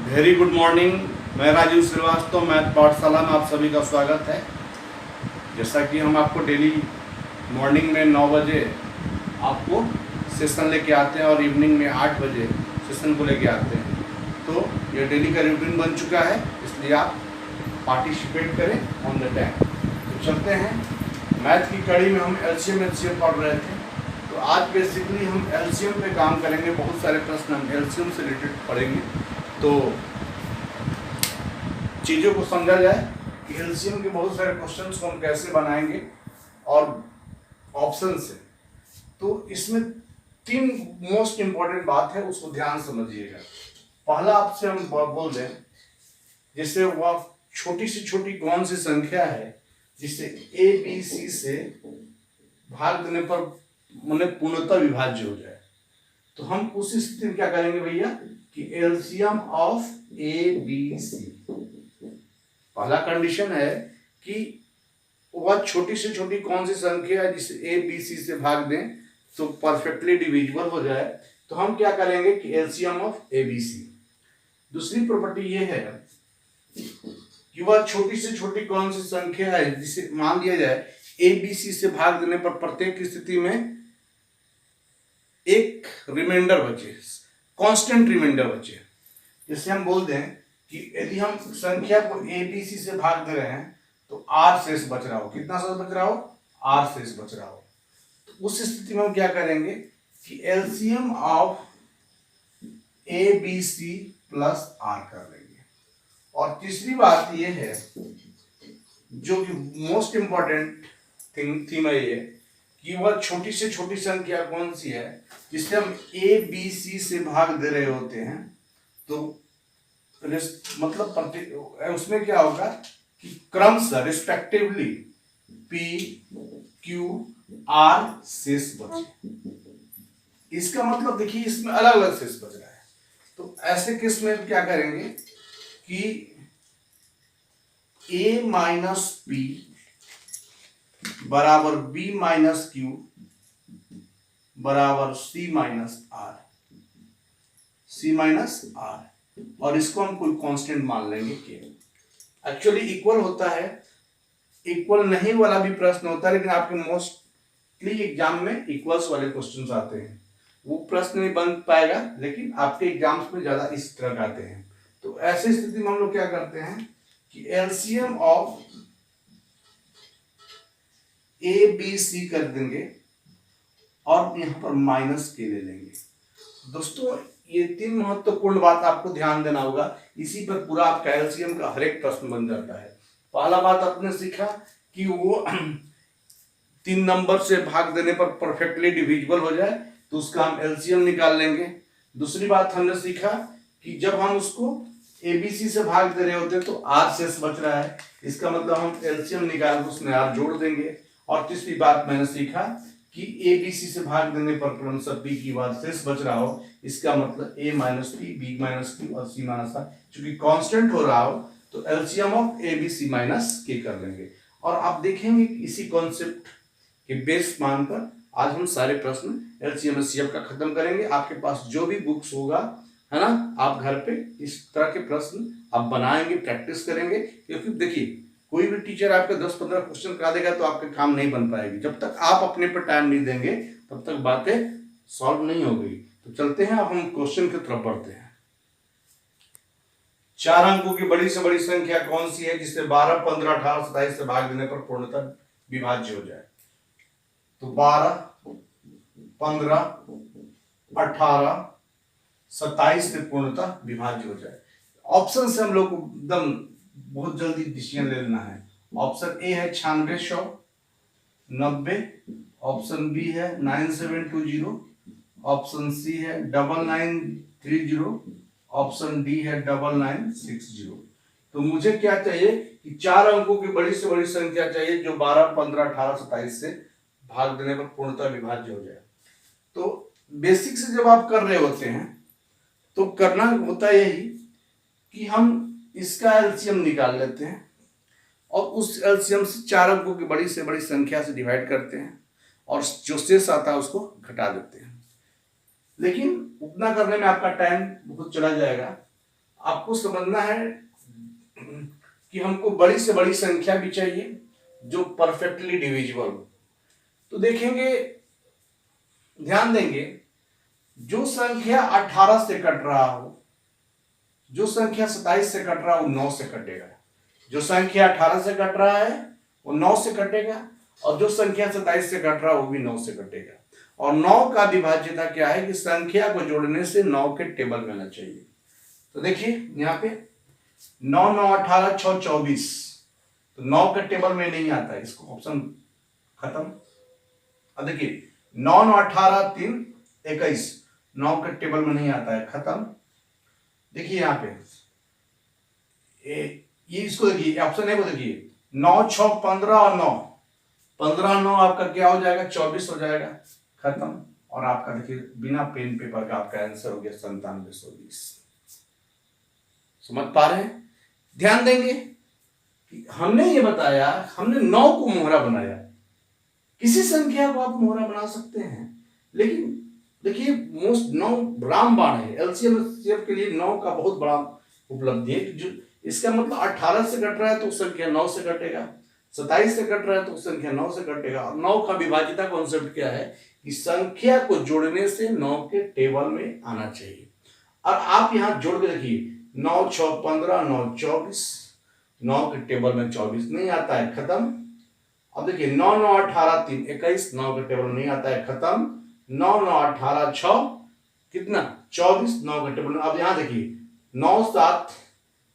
Very good morning. मैं Rajiv Srivastava, math पाठशाला में आप सभी का स्वागत है। जैसा कि हम आपको डेली मॉर्निंग में 9 बजे आपको सेशन लेके आते हैं और इवनिंग में 8 बजे सेशन को लेके आते हैं, तो ये डेली का रूटीन बन चुका है, इसलिए आप पार्टिसिपेट करें ऑन द टाइम। तो चलते हैं, मैथ की कड़ी में हम एलसीएम पढ़ रहे थे, तो आज बेसिकली हम एलसीएम पे काम करेंगे। बहुत सारे प्रश्न हम एलसीएम से रिलेटेड पढ़ेंगे, तो चीज़ों को समझा जाए कि एलसीएम के बहुत सारे क्वेश्चंस को हम कैसे बनाएंगे और ऑप्शन से। तो इसमें 3 मोस्ट इंपॉर्टेंट बात है, उसको ध्यान समझिएगा। पहला आपसे हम बोल दें, जैसे वह छोटी से छोटी कौन सी संख्या है जिसे ए बी सी से भाग देने पर मतलब पूर्णतः विभाज्य हो जाए, तो हम उस स्थिति में क्या करेंगे भैया कि LCM of A B C. पहला कंडीशन है कि वह छोटी से छोटी कौन सी संख्या है जिसे ए बी सी से भाग दें तो परफेक्टली डिविजिबल हो जाए, तो हम क्या करेंगे कि LCM of A B C. दूसरी प्रॉपर्टी ये है कि वह छोटी से छोटी कौन सी संख्या है जिसे मान लिया जाए ए बी सी से भाग देने पर प्रत्येक स्थिति में एक रिमाइंडर बचे, कांस्टेंट रिमाइंडर बचे। जैसे हम बोल दें कि यदि हम संख्या को ए बी सी से भाग दे रहे हैं तो आर शेष बच रहा हो। कितना शेष बच रहा हो? आर शेष बच रहा हो। तो उस स्थिति में हम क्या करेंगे कि LCM of A B C plus R कर लेंगे। और तीसरी बात यह है जो कि मोस्ट इंपॉर्टेंट थीम है ये कि वह छोटी से छोटी संख्या कौन सी है जिससे हम ए बी सी से भाग दे रहे होते हैं, तो मतलब उसमें क्या होगा कि क्रमशः रिस्पेक्टिवली पी क्यू आर शेष बचे। इसका मतलब देखिए इसमें अलग अलग शेष बच रहा है, तो ऐसे केस में क्या करेंगे कि ए माइनस पी बराबर बी माइनस क्यू बराबर सी माइनस आर, और इसको हम कोई कांस्टेंट मान लेंगे के। एक्चुअली इक्वल होता है, इक्वल नहीं वाला भी प्रश्न होता है, लेकिन आपके मोस्टली एग्जाम में इक्वल्स वाले क्वेश्चंस आते हैं। वो प्रश्न नहीं बन पाएगा, लेकिन आपके एग्जाम्स में ज्यादा इस तरह के आते हैं। तो ऐसी स्थिति में हम लोग क्या करते हैं कि LCM of A B C कर देंगे और यहां पर माइनस के ले लेंगे। दोस्तों ये 3 महत्वपूर्ण बात आपको ध्यान देना होगा, इसी पर पूरा आपका एलसीएम का हर एक प्रश्न बन जाता है। पहला बात आपने सीखा कि वो 3 नंबर से भाग देने पर परफेक्टली डिविजिबल हो जाए तो उसका हम एलसीएम निकाल लेंगे। दूसरी बात हमने सीखा कि जब हम उसको एबीसी से भाग दे रहे होते हैं तो आर शेष बच रहा है, इसका मतलब हम एलसीएम निकाल कर उसमें आर जोड़ देंगे। और तीसरी बात मैंने सीखा कि ए बी सी से भाग देने पर क्रमशः बी की बात शेष बच रहा हो, इसका मतलब a minus p, b minus q और सी माइनस आर, चूंकि कांस्टेंट हो रहा हो तो LCM of A B C minus के कर लेंगे। और आप देखेंगे कि इसी कॉन्सेप्ट के बेस मानकर आज हम सारे प्रश्न एलसीएम एचसीएफ का खत्म करेंगे। आपके पास जो भी बुक्स होगा है ना, आप घर पे इस तरह के प्रश्न आप बनाएंगे, प्रैक्टिस करेंगे, क्योंकि देखिए कोई भी टीचर आपके 10-15 क्वेश्चन करा देगा तो आपके काम नहीं बन पाएगी। जब तक आप अपने पर टाइम नहीं देंगे तब तक बातें सॉल्व नहीं होगी। तो चलते हैं, अब हम क्वेश्चन की तरफ बढ़ते हैं। 4 अंकों की बड़ी से बड़ी संख्या कौन सी है जिसे 12, 15, 18, 27 से भाग देने पर पूर्णतः विभाज्य हो जाए? तो 12, 15, 18, 27 से पूर्णतः विभाज्य हो जाए। ऑप्शन से हम लोग को एकदम बहुत जल्दी डिसीजन ले लेना है। ऑप्शन ए है 9600, 90, ऑप्शन बी है 9720, ऑप्शन सी है 9930, ऑप्शन डी है 9960। तो मुझे क्या चाहिए कि 4 अंकों की बड़ी से बड़ी संख्या चाहिए जो 12, 15, 18, 27 से भाग देने पर पूर्णतः विभाज्य हो जाए। तो बेसिक से जब आप कर रहे होते हैं तो करना होता यही कि हम इसका एलसीएम निकाल लेते हैं और उस एलसीएम से 4 अंकों की बड़ी से बड़ी संख्या से डिवाइड करते हैं और जो शेष आता है उसको घटा देते हैं। लेकिन उतना करने में आपका टाइम बहुत चला जाएगा। आपको समझना है कि हमको बड़ी से बड़ी संख्या भी चाहिए जो परफेक्टली डिविजिबल हो। तो देखेंगे, ध्यान देंगे, जो संख्या 18 से कट रहा हो, जो संख्या 27 से कट रहा है वो 9 से कटेगा। जो संख्या 18 से कट रहा है वो 9 से कटेगा, और जो संख्या 27 से कट रहा है वो भी 9 से कटेगा। और 9 का विभाज्यता क्या है कि संख्या को जोड़ने से 9 के टेबल में आना चाहिए। तो देखिए यहाँ पे 9 9 18 6 24, तो 9 के टेबल में नहीं आता है, इसको ऑप्शन खत्म। अब देखिए 9 9 18 3 21, 9 के टेबल में नहीं आता है, खत्म। देखिए यहाँ पे ये इसको देखिए, ऑप्शन ए को देखिए, 9 6 15 और 9, 15 9 आपका क्या हो जाएगा, 24 हो जाएगा, खत्म। और आपका देखिए बिना पेन पेपर का आपका आंसर हो गया 9720। समझ पा रहे हैं? ध्यान देंगे कि हमने ये बताया, हमने 9 को मोहरा बनाया। किसी संख्या को आप मोहरा बना सकते हैं, लेकिन देखिए मोस्ट 9 रामबाण है, एलसीएम के लिए 9 का बहुत बड़ा उपलब्धि है। जो इसका मतलब 18 से कट रहा है तो संख्या 9 से कटेगा, 27 से कट रहा है तो संख्या 9 से कटेगा। और 9 का विभाज्यता कॉन्सेप्ट क्या है कि संख्या को जोड़ने से 9 के टेबल में आना चाहिए। और आप यहां जोड़ के देखिए, 9 6 15 9 24, 9 के टेबल में 24 नहीं आता है, खत्म। अब देखिए 9 9 18 3 21, 9 के टेबल में नहीं आता है, खत्म। 9 9 18 6 कितना 24, 9 के टेबल में। अब यहां देखिए 9 7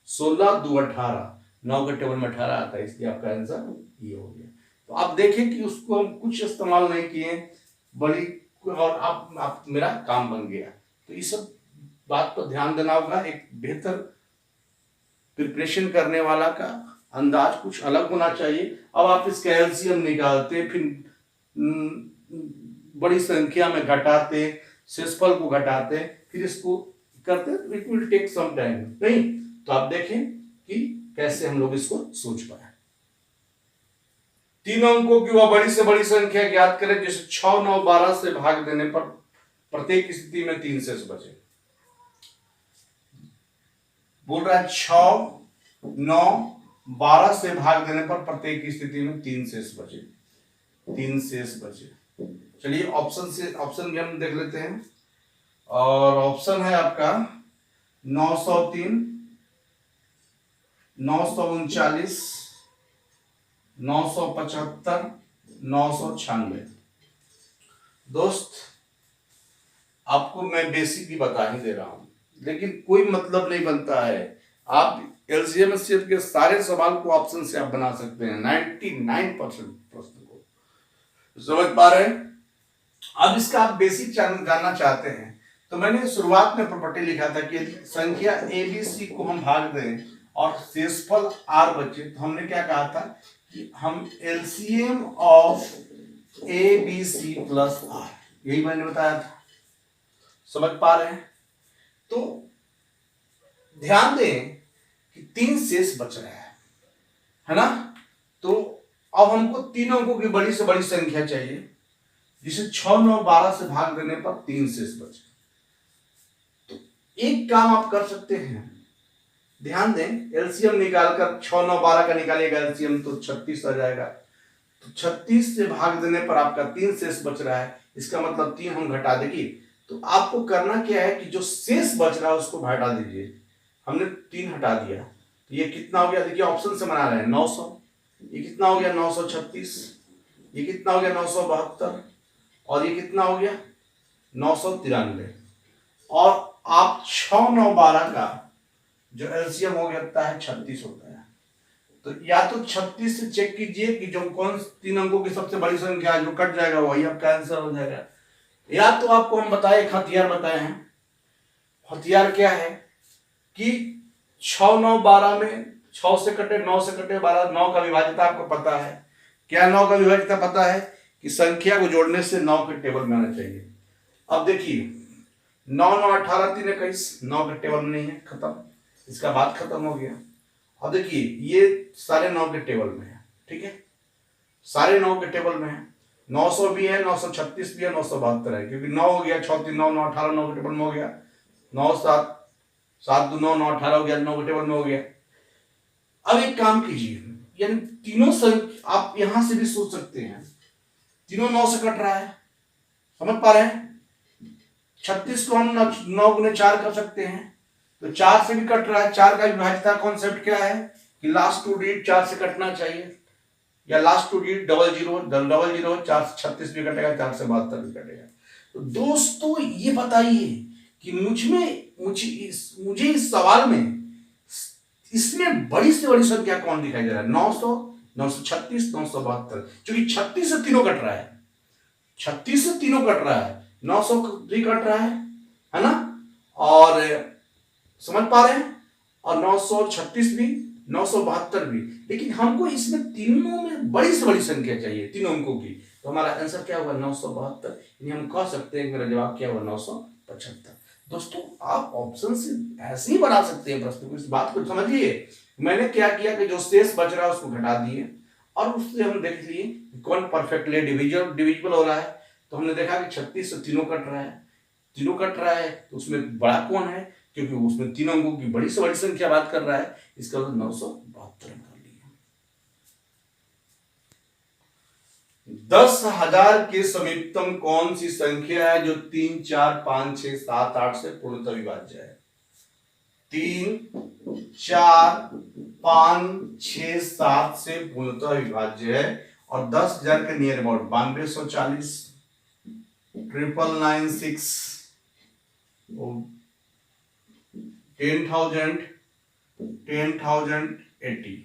16 2 18, 9 के टेबल में 18 आता है, इसलिए आपका आंसर ये हो गया। तो आप देखें कि उसको हम कुछ इस्तेमाल नहीं किए बड़ी, और आप मेरा काम बन गया। तो ये सब बात पर ध्यान देना होगा। एक बेहतर प्रिपरेशन करने वाला का अंदाज कुछ अलग होना चाहिए। अब आप इसका एलसीएम निकालते, फिर बड़ी संख्या में घटाते, शेषफल को घटाते, फिर इसको करते, it will take some time. नहीं तो आप देखें कि कैसे हम लोग इसको सोच पाए। 3 अंकों की वह बड़ी से बड़ी संख्या ज्ञात करें जिसे 6 9 12 से भाग देने पर प्रत्येक स्थिति में 3 शेष बचे। बोल रहा है 6 9 12 से भाग देने पर प्रत्येक स्थिति में 3 शेष बचे, 3 शेष बचे। चलिए ऑप्शन भी हम देख लेते हैं। और ऑप्शन है आपका 903, 939, 975, 996। दोस्त आपको मैं बेसिक ही बता ही दे रहा हूं, लेकिन कोई मतलब नहीं बनता है। आप एलसीएम के सारे सवाल को ऑप्शन से आप बना सकते हैं, 99% प्रश्न को समझ पा रहे हैं। अब इसका आप बेसिक जानना चाहते हैं तो मैंने शुरुआत में प्रॉपर्टी लिखा था कि संख्या ए बी सी को हम भाग दें और शेषफल आर बचे, तो हमने क्या कहा था कि हम LCM of A B C plus R, यही मैंने बताया था। समझ पा रहे हैं? तो ध्यान दें कि 3 शेष बच रहा है ना। तो अब हमको 3 अंकों की बड़ी से बड़ी संख्या चाहिए जिसे 6 9 12 से भाग देने पर 3 शेष बचे। तो एक काम आप कर सकते हैं, ध्यान दें, एलसीएम निकालकर 6 9 12 का निकालिएगा एलसीएम तो 36 आ जाएगा। तो 36 से भाग देने पर आपका 3 शेष बच रहा है, इसका मतलब 3 हम घटा देंगे। तो आपको करना क्या है कि जो शेष बच रहा है उसको घटा दीजिए। हमने 3 हटा दिया तो ये कितना हो गया, देखिए ऑप्शन से बना रहे हैं 900, ये कितना हो गया 936, ये कितना हो गया 972, और ये कितना हो गया 993। और आप 6 9 12 का जो एलसीएम हो जाता है 36 होता है। तो या तो 36 से चेक कीजिए कि जो कौन 3 अंकों की सबसे बड़ी संख्या जो कट जाएगा वही आपका आंसर हो जाएगा। या तो आपको हम बताए एक हथियार बताए हैं। हथियार क्या है कि 6 9 12 में 6 से कटे 9 से कटे 12, 9 का विभाज्यता आपको पता है। क्या 9 का विभाज्यता पता है कि संख्या को जोड़ने से 9 के टेबल में आना चाहिए। अब देखिए 9 9 18 3 21, 9 के टेबल में नहीं है, खत्म, इसका बात खत्म हो गया। अब देखिए ये सारे 9 के टेबल में है, ठीक है, सारे 9 के टेबल में है। 900 भी है, 936 भी है, 972 है, क्योंकि 9 हो गया 6 3 9 9 18, 9 के टेबल में हो गया। 9 7 7 2 9 9 18 हो गया, 9 के टेबल में हो गया। अब एक काम कीजिए, यानी तीनों आप यहां से भी सोच सकते हैं, तीनों 9 से कट रहा है, समझ पा रहे हैं? 36 को हम 9 गुने 4 कर सकते हैं, तो 4 से भी कट रहा है। 4 का विभाज्यता कॉन्सेप्ट क्या है कि लास्ट टू डिजिट 4 से कटना चाहिए, या last two digit double zero, 4 से 36 भी कटेगा, 4 से 72 भी कटेगा। तो दोस्तों ये बताइए कि मुझे इस सवाल में इसमें बड़ी से बड़ी संख्या कौन दिखाई दे रहा है? 900, 936, 972। क्योंकि 36 से तीनों कट रहा है, 36 से तीनों कट रहा है, 900 भी कट रहा है ना? और समझ पा रहे हैं? और 936 भी, 972 भी। लेकिन हमको इसमें तीनों में बड़ी से बड़ी संख्या चाहिए, तीनों अंकों की। तो हमारा आंसर क्या हुआ? 972। यानी हम कह सकते हैं मेरा जवाब क्या हुआ? 975। दोस्तों आप ऑप्शन से ऐसे ही बना सकते हैं प्रश्न को, इस बात को समझिए। मैंने क्या किया कि जो शेष बच रहा है उसको घटा दिए, और उससे हम देख लिए कौन परफेक्टली डिविजिबल हो रहा है। तो हमने देखा कि 36 से तीनों कट रहा है, तीनों कट रहा है, तो उसमें बड़ा कौन है? क्योंकि उसमें तीनों अंकों की बड़ी से बड़ी संख्या बात कर रहा है, इसका मतलब 972 कर लिया। 10,000 के समीपतम कौन सी संख्या है जो 3 4 5 6 7 8 से पूर्णतः विभाज्य है? 3 4 5 6 7 से पूर्णतः विभाज्य है। और 10,000 के नियर अबाउट 9240, 996, 10,000, 10,080।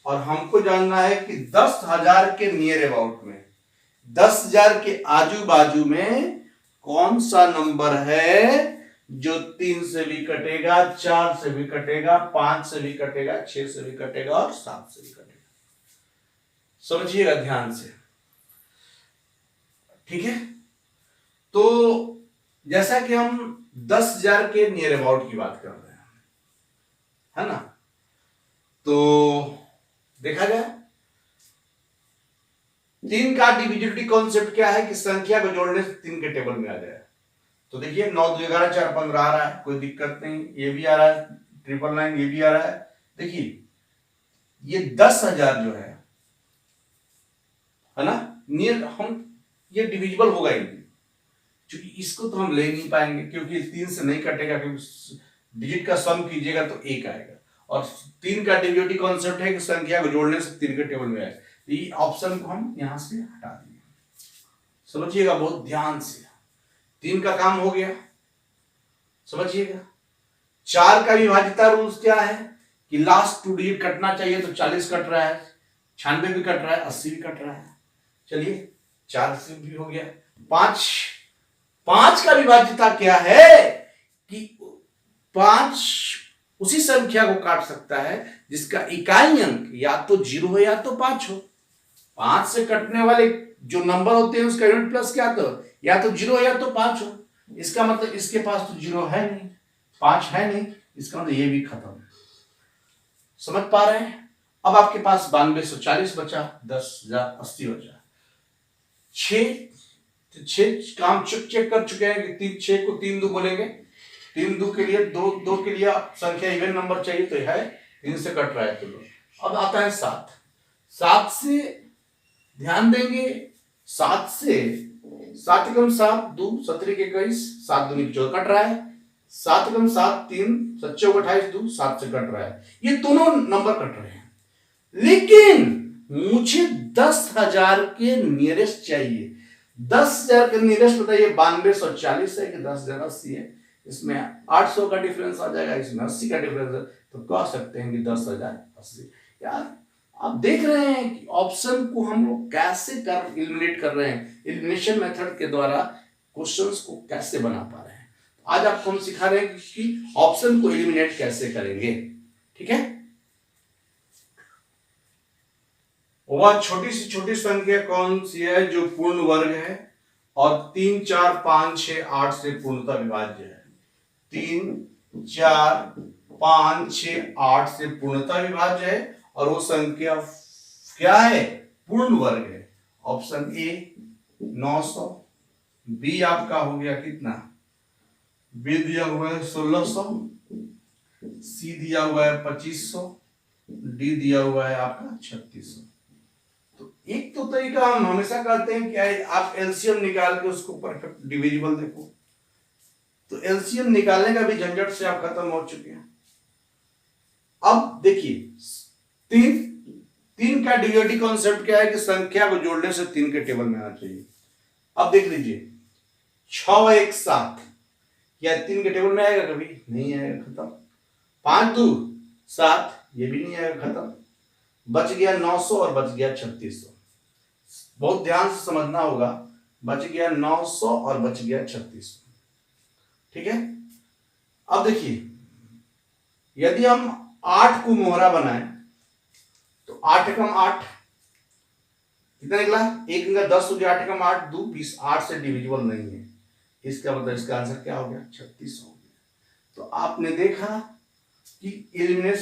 और हमको जानना है कि 10,000 के नियर अबाउट में, 10,000 के आजू बाजू में कौन सा नंबर है जो 3 से भी कटेगा, 4 से भी कटेगा, 5 से भी कटेगा, 6 से भी कटेगा और 7 से भी कटेगा। समझिएगा ध्यान से, ठीक है? तो जैसा कि हम 10,000 के नियर अबाउट की बात कर रहे हैं, है ना? तो देखा जाए 3 का डिविजिबिलिटी कॉन्सेप्ट क्या है कि संख्या को जोड़ने से 3 के टेबल में आ जाए। तो देखिए 9 2 11 4 15 आ रहा है, कोई दिक्कत नहीं, ये भी आ रहा है, 999 ये भी आ रहा है। देखिए ये 10,000 जो है ना, नियर हम ये डिविजिबल होगा ही नहीं, क्योंकि इसको तो हम ले नहीं पाएंगे, क्योंकि 3 से नहीं कटेगा, क्योंकि डिजिट का सम कीजिएगा तो 1 आएगा। और 3 का डिविजिबिलिटी कॉन्सेप्ट है कि संख्या को जोड़ने से 3 के टेबल में आएगा। तो ये ऑप्शन को हम यहां से हटा देंगे। समझिएगा बहुत ध्यान से, 3 का काम हो गया। समझिएगा 4 का विभाज्यता रूल्स क्या है कि लास्ट टू डिजिट कटना चाहिए, तो 40 कट रहा है, 96 भी कट रहा है, 80 भी कट रहा है। चलिए 4 से भी हो गया। 5 का विभाज्यता क्या है कि 5 उसी संख्या को काट सकता है जिसका इकाई अंक या तो 0 हो या तो 5 हो। 5 से कटने वाले जो नंबर होते हैं उसका यूनिट प्लस क्या, तो या तो 0 या तो 5 हो। इसका मतलब इसके पास तो 0 है नहीं, 5 है नहीं, इसका मतलब ये भी खत्म है। समझ पा रहे हैं? अब आपके पास 9240 बचा, 10,080 बचा। 6 काम चेक कर चुके हैं कि 6 को 3 2 बोलेंगे, 3 2 के लिए 2 के लिए संख्या इवन नंबर चाहिए, तो है 3 से कट रहा है तो। अब आता है 7 से ध्यान देंगे, 7 से 7 एकम 7 2 17 के 21, 7 दूनी 14 कट रहा है। 7 एकम 7 3 7 चौक 28 2 7 से कट रहा है। ये दोनों नंबर कट रहे हैं, लेकिन मुझे 10,000 के नियरेस्ट चाहिए। 10,000 के नियरेस्ट बताइए 9240 है कि 10,080 है। इसमें 800 का डिफरेंस आ जाएगा, इसमें 80 का डिफरेंस है, तो कह सकते हैं कि 10,080। यार आप देख रहे हैं कि ऑप्शन को हम लोग कैसे एलिमिनेट कर रहे हैं, एलिमिनेशन मेथड के द्वारा क्वेश्चंस को कैसे बना पा रहे हैं। आज आपको हम सिखा रहे हैं कि ऑप्शन को एलिमिनेट कैसे करेंगे। ठीक है, वह छोटी से छोटी संख्या कौन सी है जो पूर्ण वर्ग है और 3 4 5 6 8 से पूर्णतः विभाज्य है? 3 4 5 6 8 से पूर्णतः विभाज्य है, और वो संख्या क्या है? पूर्ण वर्ग है। ऑप्शन ए 900, बी आपका हो गया कितना? बी दिया हुआ है 1600, सी दिया हुआ है 2500, डी दिया हुआ है आपका 3600। तो एक तो तरीका हम हमेशा करते हैं कि आप एलसीएम निकाल के उसको परफेक्ट डिविजिबल देखो, तो एलसीएम निकालने का भी झंझट से आप खत्म हो चुके हैं। अब देखिए तीन तीन का डीओडी कॉन्सेप्ट क्या है कि संख्या को जोड़ने से 3 के टेबल में आना चाहिए। अब देख लीजिए 6 1 7, क्या 3 के टेबल में आएगा? कभी नहीं आएगा, खत्म। 5 2 7, ये भी नहीं आएगा, खत्म। बच गया 900 और बच गया 3600। बहुत ध्यान से समझना होगा, बच गया 900 और बच गया 3600। ठीक है। अब देखिए यदि हम 8 को मोहरा बनाए तो 8 एकम 8 कितना निकला? 1 निकला, 10 हो गया, 8 एकम 8 2 20, 8 से डिविजिबल नहीं है। इसका मतलब इसका आंसर क्या हो गया? 36 हो गया। तो आपने देखा कि एलिमिनेट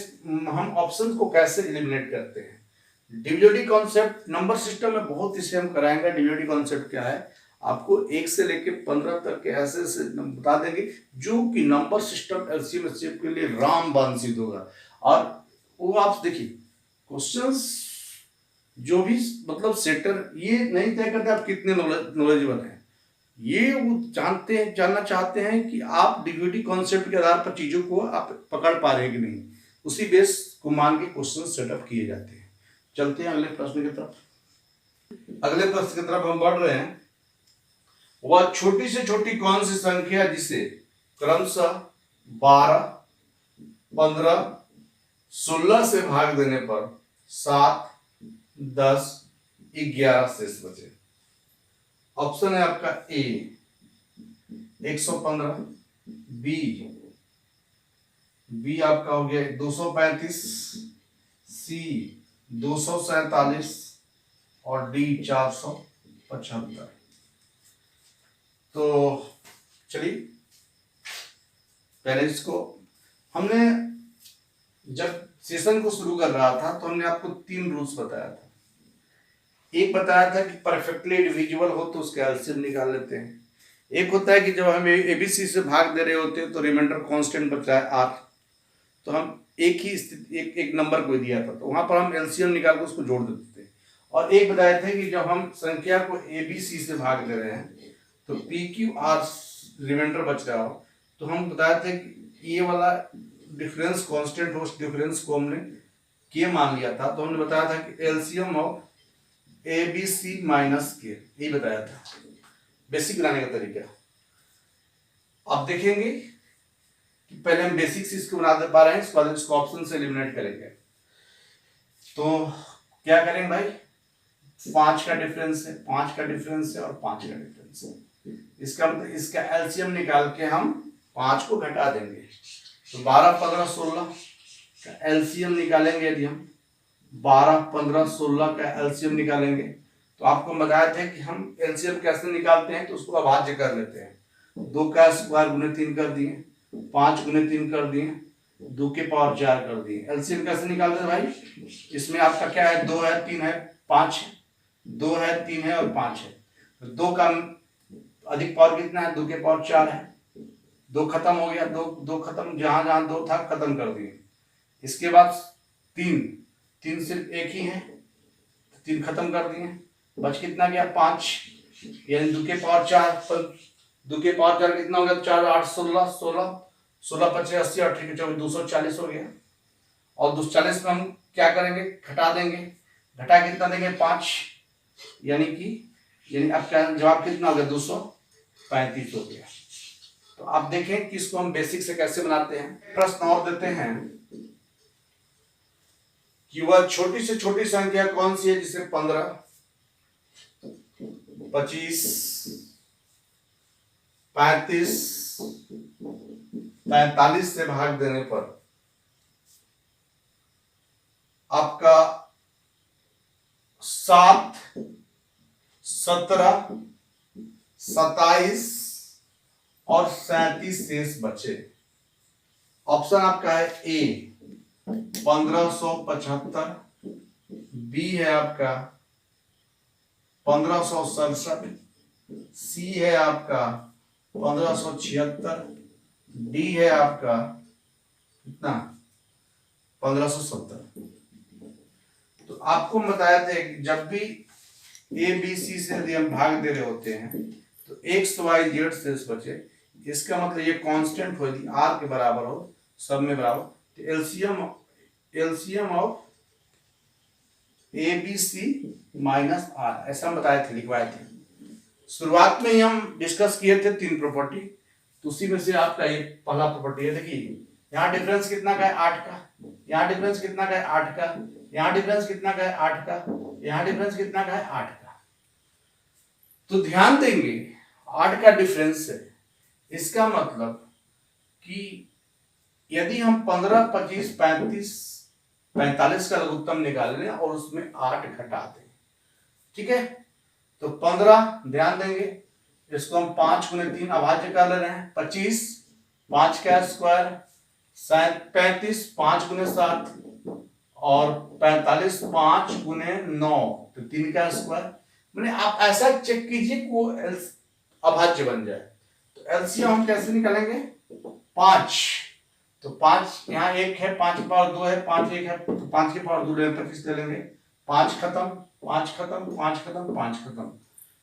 हम ऑप्शन को कैसे एलिमिनेट करते हैं। डिविजन कॉन्सेप्ट नंबर सिस्टम में बहुत इसे हम कराएंगे। डिविजन कॉन्सेप्ट क्या है आपको 1 से लेके 15 तक के ऐसे बता देंगे जो कि नंबर सिस्टम एलसीएम एचसीएफ के लिए रामबाण सिद्ध होगा। और वो आप देखिए क्वेश्चंस जो भी मतलब सेटर ये नहीं तय करते आप कितने नॉलेजेबल हैं, ये वो जानना चाहते हैं कि आप डीवीडी कॉन्सेप्ट के आधार पर चीजों को आप पकड़ पा रहे हैं कि नहीं, उसी बेस को मान के क्वेश्चन सेटअप किए जाते हैं। चलते हैं अगले प्रश्न की तरफ। अगले प्रश्न की तरफ हम बढ़ रहे हैं। वह छोटी से छोटी कौन सी संख्या जिसे क्रमशः 12 15 16 से भाग देने पर 7 10 11 शेष बचे? ऑप्शन है आपका ए 115, बी आपका हो गया 235, सी 247 और डी 475। तो चलिए पहले इसको हमने जब सेशन को शुरू कर रहा था तो हमने आपको 3 रूल्स बताया था। एक बताया था कि परफेक्टली डिविजिबल हो तो उसके एलसीएम निकाल लेते हैं। एक होता है कि जब हम एबीसी से भाग दे रहे होते हैं तो रिमाइंडर कांस्टेंट बचा है आर, तो हम एक ही स्थिति एक नंबर को दिया था तो वहां पर हम एलसीएम निकाल कर उसको जोड़ देते थे। और एक बताए थे कि जब हम संख्या को एबीसी से भाग दे रहे हैं तो पी क्यू आर रिमाइंडर बच रहा हो तो हम बताए थे कि ये वाला डिफरेंस कांस्टेंट हो, उस डिफरेंस को हमने के मान लिया था। तो हमने बताया था कि LCM of A B C minus K, यही बताया था बेसिक बनाने का तरीका। अब देखेंगे कि पहले हम बेसिक से इसको बना पा रहे हैं, इसके बाद इसको ऑप्शन से एलिमिनेट करेंगे। तो क्या करेंगे भाई, 5 का डिफरेंस है, 5 का डिफरेंस है और 5 का डिफरेंस है। इसका मतलब इसका एलसीएम निकाल के हम 5 को घटा देंगे तो 12 15 16 का एलसीएम निकालेंगे। यदि हम 12 15 16 का एलसीएम निकालेंगे तो आपको बताया था कि हम एलसीएम कैसे निकालते हैं, तो उसको अभाज्य कर लेते हैं। 2 का स्क्वायर गुने 3 कर दिए, 5 गुने 3 कर दिए, 2 के पावर 4 कर दिए। एलसीएम कैसे निकालते हैं भाई, इसमें आपका क्या है 2 है 3 है 5 है, 2 है 3 है और 5 है। तो 2 का अधिक पावर कितना है, 2 के पावर 4 है। 2 खत्म हो गया, 2 खत्म, जहां जहां 2 था खत्म कर दिए। इसके बाद 3 सिर्फ एक ही है, 3 खत्म कर दिए, बच कितना गया 5, यानी 2 के पावर 4 2 के पावर 4 कितना हो गया 4 8 16 16 16 25 80 8 24 240 हो गया। और 240 में हम क्या करेंगे, घटा देंगे, घटा कितना देंगे 5, यानी आपका जवाब कितना हो गया 235 हो गया। तो आप देखें कि इसको हम बेसिक से कैसे बनाते हैं। प्रश्न और देते हैं कि वह छोटी से छोटी संख्या कौन सी है जिसे 15 25 35 45 से भाग देने पर आपका 7 17 27 और 37 शेष बचे। ऑप्शन आपका है ए 1575, बी है आपका 1567, सी है आपका 1576, डी है आपका कितना 1570। तो आपको बताया था कि जब भी ए बी सी से यदि हम भाग दे रहे होते हैं तो एक्स वाई जेड शेष बचे, इसका मतलब ये कांस्टेंट हो यदि आर के बराबर हो, सब में बराबर, तो LCM of A B C minus R, ऐसा हम बताए थे, लिखवाए थे। शुरुआत में ही हम डिस्कस किए थे 3 प्रॉपर्टी, तो उसी में से आपका ये पहला प्रॉपर्टी है। देखिए यहाँ डिफरेंस कितना का है 8 का, यहाँ डिफरेंस कितना का है 8 का, यहाँ डिफरेंस कितना का है 8 का, यहाँ डिफरेंस कितना का है 8 का। तो ध्यान देंगे 8 का डिफरेंस है, इसका मतलब कि यदि हम 15, 25, 35, 45 का लघुत्तम निकाल लें और उसमें 8 घटा दें, ठीक है, तो 15, ध्यान देंगे इसको हम 5 गुने 3 अभाज्य कर ले रहे हैं, 25 5 का स्क्वायर, 35 5 गुने 7 और 45 5 गुने 9, तो 3 का स्क्वायर। मैंने आप ऐसा चेक कीजिए कि वो अभाज्य बन जाए। तो एलसीएम हम कैसे निकालेंगे 5, तो 5 यहाँ 1 है, 5 की पावर 2 है, 5 1 है, तो 5 की पावर 2 ले 25 ले लेंगे, 5 खत्म, 5 खत्म, 5 खत्म, 5 खत्म,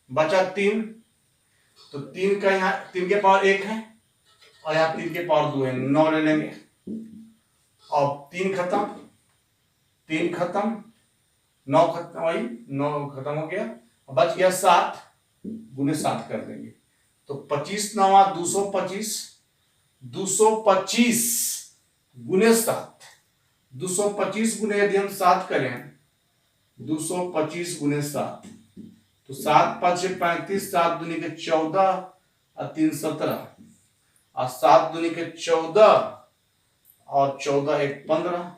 बचा 3, तो 3 का यहाँ 3 के पावर 1 है और यहाँ 3 के पावर 2 है, 9 ले लेंगे और 3 खत्म, 3 खत्म, 9 खत्म, वही 9 खत्म हो गया, बच गया 7 गुने 7 कर देंगे, तो 25 9 225, 225 गुने 7, 225 गुने यदि हम 7 करें, 225 गुने 7, तो 7 5 35, 7 दूनी के 14 और 3 17, और 7 दूनी के 14 और 14 1 15,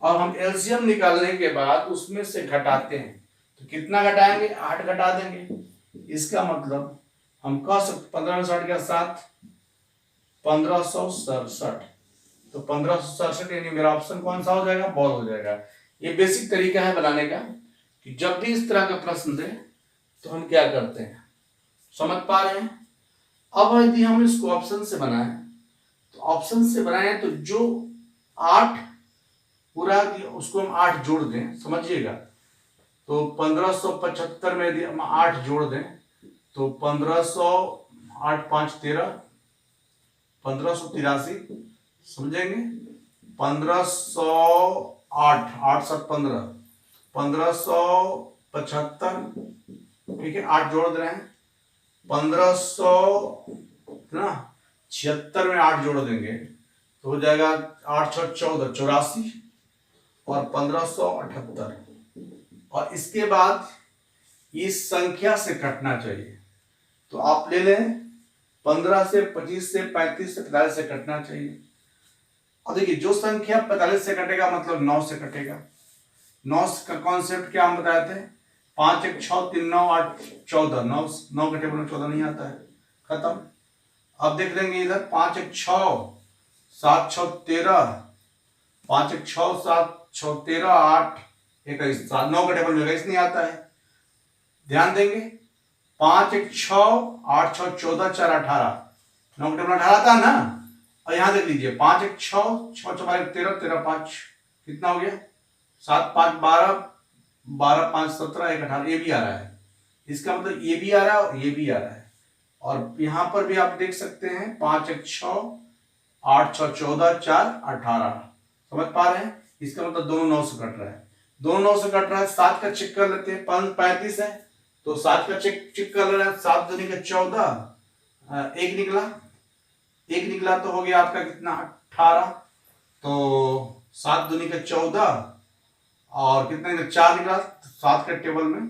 और हम एलसीएम निकालने के बाद उसमें से घटाते हैं, तो कितना घटाएंगे 8 घटा देंगे। इसका मतलब हम कह सकते 15 में 60 गया 7, 1567, तो 1567 यानी मेरा ऑप्शन कौन सा हो जाएगा, बॉल हो जाएगा। ये बेसिक तरीका है बनाने का कि जब भी इस तरह का प्रश्न दे तो हम क्या करते हैं, समझ पा रहे हैं। अब यदि हम इसको ऑप्शन से बनाएं, तो ऑप्शन से बनाएं तो जो 8 पूरा उसको हम 8 जोड़ दें, समझिएगा, तो 1575 में यदि हम 8 जोड़ दें तो 1500 8 5 13, 1583, समझेंगे, 1508 8 7 15, 1575, ठीक है, 8 जोड़ दे रहे हैं, 1576 में 8 जोड़ देंगे तो हो जाएगा 8 6 14 84 और 1578, और इसके बाद इस संख्या से कटना चाहिए, तो आप ले लें 15 से 25 से 35 से 45 से कटना चाहिए। और देखिए जो संख्या 45 से कटेगा मतलब 9 से कटेगा। 9 का कॉन्सेप्ट क्या हम बताए थे, 5 1 6 3 9 8 14, 9 के टेबल में 14 नहीं आता है, खत्म। अब देख लेंगे इधर 5 1 6 7 6 13, 5 1 6 7 6 13 8 21, 9 के टेबल में 21 नहीं आता है, ध्यान देंगे 5 1 6 8 6 14 4 18, 9 के टेबल में 18 आता है ना। और यहां देख लीजिए 5 1 6 6 4 13 13 5, कितना हो गया 7 5 12 12 5 17 1 18, ये भी आ रहा है, इसका मतलब ये भी आ रहा है और ये भी आ रहा है। और यहां पर भी आप देख सकते हैं 5 1 6 8 6 14 4 18, समझ पा रहे हैं, इसका मतलब दोनों 9 से कट रहा है, दोनों 9 से कट रहा है। 7 का चेक कर लेते हैं, 35 है तो 7 का चेक कर ले रहे हैं, 7 दूनी का 14, एक निकला तो हो गया आपका कितना 18, तो 7 दूनी का 14 और कितना 4 निकला, 7 के टेबल में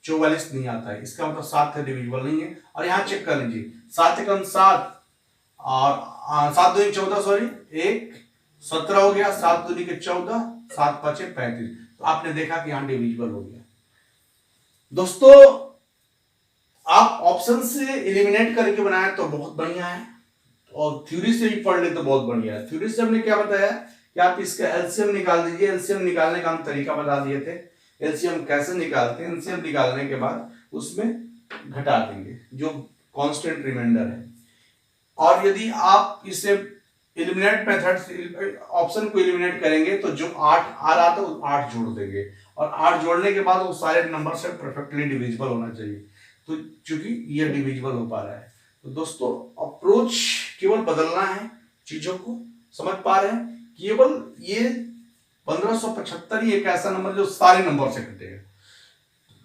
44 नहीं आता है, इसका मतलब 7 से डिविजिबल नहीं है। और यहाँ चेक कर लीजिए 7 एकम 7 और 7 दूनी 14, सॉरी 1 17 हो गया, 7 दूनी के 14 7 5 35, तो आपने देखा कि यहाँ डिविजिबल हो गया। दोस्तों आप ऑप्शन से एलिमिनेट करके बनाए तो बहुत बढ़िया है, और थ्योरी से भी पढ़ ले तो बहुत बढ़िया है। थ्योरी से हमने क्या बताया कि आप इसका एलसीएम निकाल दीजिए, एलसीएम निकालने का हम तरीका बता दिए थे, एलसीएम कैसे निकालते हैं। एलसीएम निकालने के बाद उसमें घटा देंगे जो कांस्टेंट रिमाइंडर है, और यदि आप इसे एलिमिनेट मेथड, ऑप्शन को एलिमिनेट करेंगे तो जो 8 आ रहा था वो 8 जोड़ देंगे, और 8 जोड़ने के बाद वो सारे नंबर से परफेक्टली डिविजिबल होना चाहिए। तो चूंकि ये डिविजिबल हो पा रहा है, तो दोस्तों अप्रोच केवल बदलना है, चीजों को समझ पा रहे हैं। केवल ये 1575 ही एक ऐसा नंबर जो सारे नंबर से कटेगा,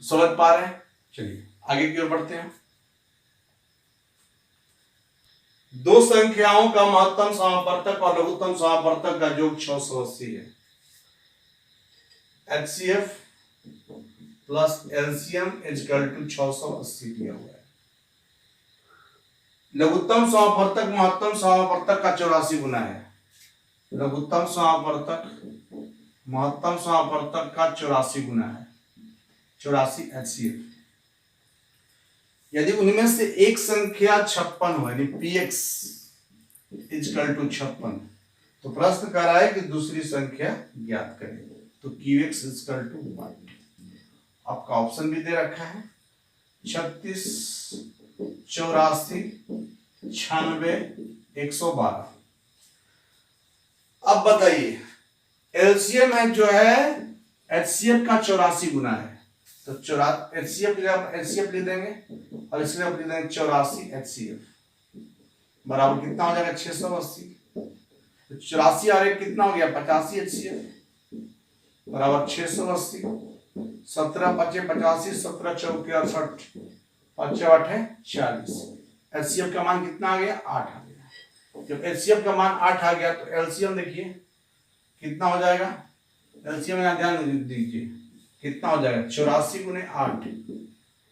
समझ पा रहे हैं। चलिए आगे की ओर बढ़ते हैं। दो संख्याओं का महत्तम समापवर्तक और लघुत्तम समापवर्तक का योग 680 है। HCF plus LCM equal to 680 दिया हुआ है। लघुत्तम समापवर्तक महत्तम समापवर्तक का 84 गुना है। लघुत्तम समापवर्तक महत्तम समापवर्तक का 84 गुना है, 84 HCF। यदि उनमें से एक संख्या 56 हो, यानी PX इक्वल टू 56, तो प्रश्न कर रहा है कि दूसरी संख्या ज्ञात करें। तो QX इक्वल टू 1। आपका ऑप्शन भी दे रखा है 36, 84, 96, 112। अब बताइए एलसीएम है जो है HCF का 84 गुना है, तो HCF लिख देंगे और इसलिए लिख देंगे 84 HCF बराबर कितना हो जाएगा 680। तो 84 और एक कितना हो गया 85 HCF बराबर 680। 17 5 85, 17 चौके 68, 5 8 है 40। HCF का मान कितना आ गया 8 आ गया। जब HCF का मान 8 आ गया तो LCM देखिए कितना हो जाएगा। LCM में ध्यान दीजिए कितना हो जाएगा 84 गुने 8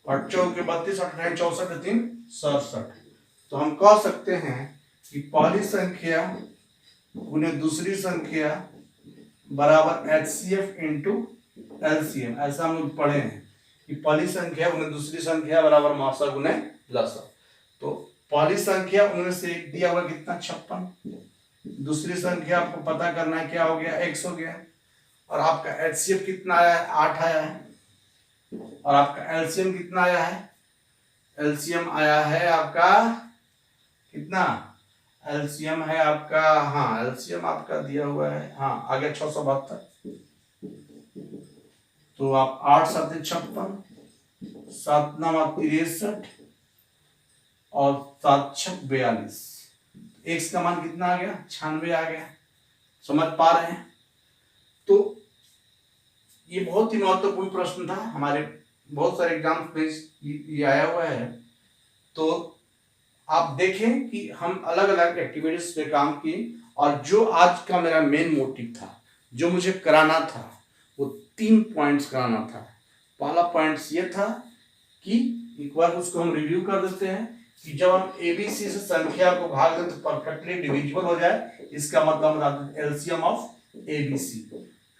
और चौके 32, 28, 64, 3 67। तो हम कह सकते हैं कि पहली संख्या गुने दूसरी संख्या बराबर HCF इंटू LCM। ऐसा हम लोग पढ़े हैं कि पहली संख्या गुने दूसरी संख्या बराबर मासा गुने लसा। तो पहली संख्या उनमें से एक दिया हुआ कितना 56, दूसरी संख्या आपको पता करना है क्या हो गया x हो गया, और आपका HCF कितना आया है 8 आया है, और आपका LCM कितना आया है, LCM आया है आपका कितना, LCM है आपका, हाँ LCM आपका दिया हुआ है, हाँ आ गया 672। तो आप 8 7 56, 7 9 63 और 7 6 42, x का मान कितना आ गया 96 आ गया। समझ पा रहे हैं। तो ये बहुत ही महत्वपूर्ण प्रश्न था, हमारे बहुत सारे एग्जाम में ये आया हुआ है। तो आप देखें कि हम अलग अलग एक्टिविटीज पे काम किए, और जो आज का मेरा मेन मोटिव था, जो मुझे कराना था, वो 3 पॉइंट्स कराना था। पहला पॉइंट्स ये था कि एक बार उसको हम रिव्यू कर देते हैं कि जब हम ABC से संख्या को भाग दें तो परफेक्टली डिविजिबल हो जाए, इसका मतलब LCM ऑफ ABC।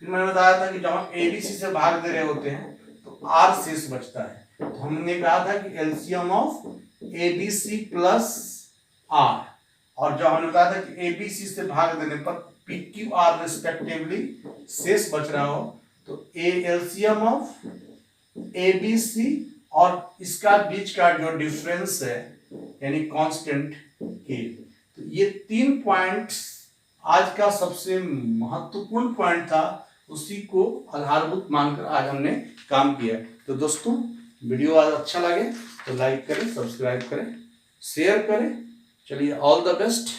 फिर मैंने बताया था कि जब हम ABC से भाग दे रहे होते हैं तो R शेष बचता है, तो हमने कहा था कि LCM of ABC plus R, और जब हमने कहा था कि ABC से भाग देने पर PQR रिस्पेक्टिवली शेष बच रहा हो, तो LCM ऑफ ABC और इसका बीच का जो डिफरेंस है यानी कांस्टेंट K। तो ये 3 पॉइंट्स आज का सबसे महत्वपूर्ण पॉइंट था, उसी को आधारभूत मानकर आज हमने काम किया। तो दोस्तों वीडियो आज अच्छा लगे तो लाइक करें, सब्सक्राइब करें, शेयर करें। चलिए ऑल द बेस्ट।